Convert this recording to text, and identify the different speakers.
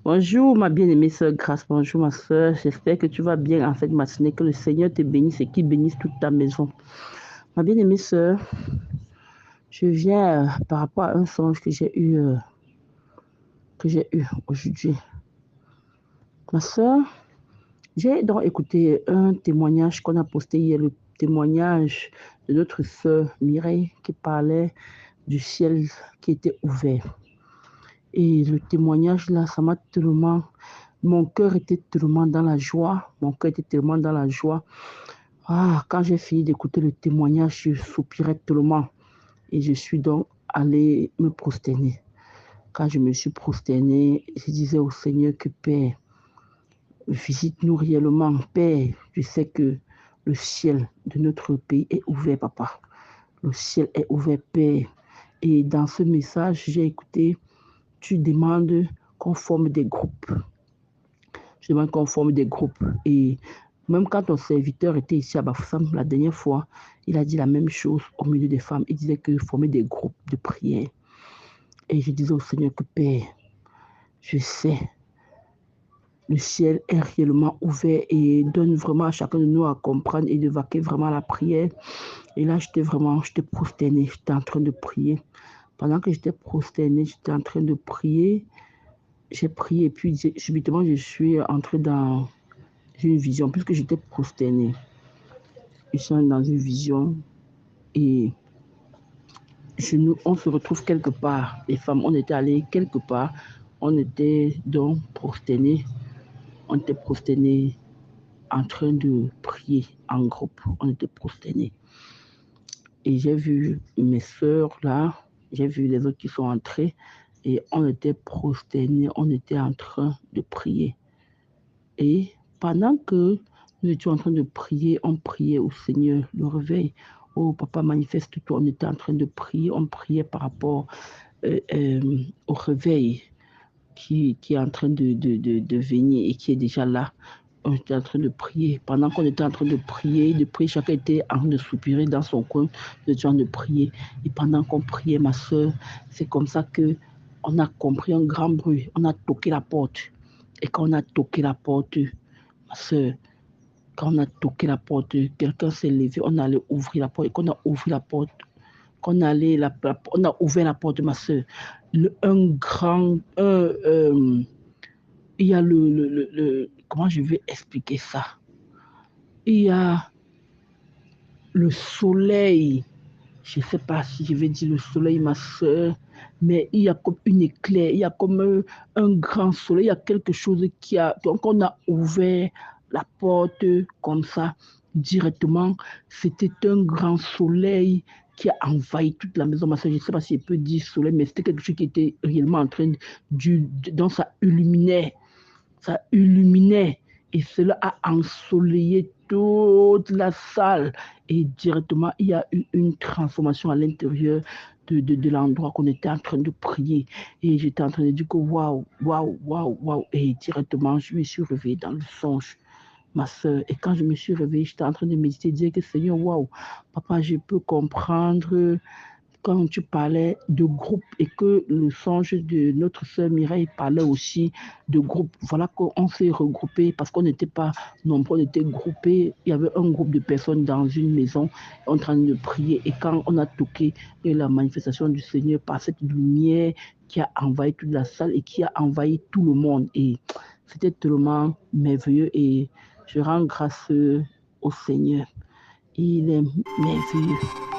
Speaker 1: Bonjour ma bien-aimée sœur Grâce, bonjour ma sœur, j'espère que tu vas bien en cette matinée, que le Seigneur te bénisse et qu'il bénisse toute ta maison. Ma bien-aimée sœur, je viens par rapport à un songe que j'ai eu aujourd'hui. Ma sœur, j'ai donc écouté un témoignage qu'on a posté hier, le témoignage de notre sœur Mireille qui parlait du ciel qui était ouvert. Et le témoignage là, ça m'a tellement... Mon cœur était tellement dans la joie, mon cœur était tellement dans la joie. Ah, quand j'ai fini d'écouter le témoignage, je soupirais tellement. Et je suis donc allée me prosterner. Quand je me suis prosternée, je disais au Seigneur que Père, visite-nous réellement. Père, je sais que le ciel de notre pays est ouvert, papa. Le ciel est ouvert, Père. Et dans ce message, j'ai écouté, tu demandes qu'on forme des groupes. Je demande qu'on forme des groupes. Et même quand ton serviteur était ici à Bafoussam la dernière fois, il a dit la même chose au milieu des femmes. Il disait que former des groupes de prière. Et je disais au Seigneur que Père, je sais, le ciel est réellement ouvert et donne vraiment à chacun de nous à comprendre et de vaquer vraiment à la prière. Et là, j'étais prosternée, j'étais en train de prier. Pendant que j'étais prosternée, j'étais en train de prier. J'ai prié et puis subitement, je suis entrée dans une vision, puisque j'étais prosternée. Je suis dans une vision et on se retrouve quelque part. Les femmes, on était allées quelque part. On était donc prosternés. On était prosternés en train de prier en groupe. On était prosternés. Et j'ai vu mes sœurs là. J'ai vu les autres qui sont entrés. Et on était prosternés. On était en train de prier. Et pendant que nous étions en train de prier, on priait au Seigneur le réveil. Oh, papa, manifeste-toi. On était en train de prier. On priait par rapport au réveil qui est en train de venir et qui est déjà là. On était en train de prier. Pendant qu'on était en train de prier, chacun était en train de soupirer dans son coin, nous étions en train de prier. Et pendant qu'on priait, ma soeur, c'est comme ça que on a compris un grand bruit. On a toqué la porte. Et quand on a toqué la porte, ma soeur, quand on a toqué la porte, quelqu'un s'est levé, on allait ouvrir la porte. Et quand on a ouvert la porte, on a ouvert la porte, ma soeur. Un grand, il y a comment je vais expliquer ça? Il y a le soleil, je ne sais pas si je vais dire le soleil, ma soeur, mais il y a comme une éclair, il y a comme un grand soleil, il y a quelque chose qui a... Donc on a ouvert la porte comme ça, directement. C'était un grand soleil qui a envahi toute la maison. Ma soeur, je ne sais pas si je peux dire soleil, mais c'était quelque chose qui était réellement en train donc ça illuminait et cela a ensoleillé toute la salle. Et directement, il y a eu une transformation à l'intérieur de l'endroit qu'on était en train de prier. Et j'étais en train de dire que waouh, waouh, waouh, waouh. Et directement, je me suis réveillée dans le songe, ma soeur. Et quand je me suis réveillée, j'étais en train de méditer, dire que Seigneur, waouh, papa, je peux comprendre quand tu parlais de groupe et que le songe de notre sœur Mireille parlait aussi de groupe. Voilà qu'on s'est regroupés parce qu'on n'était pas nombreux, on était groupés. Il y avait un groupe de personnes dans une maison en train de prier. Et quand on a toqué la manifestation du Seigneur par cette lumière qui a envahi toute la salle et qui a envahi tout le monde. Et c'était tellement merveilleux et je rends grâce au Seigneur. Il est merveilleux.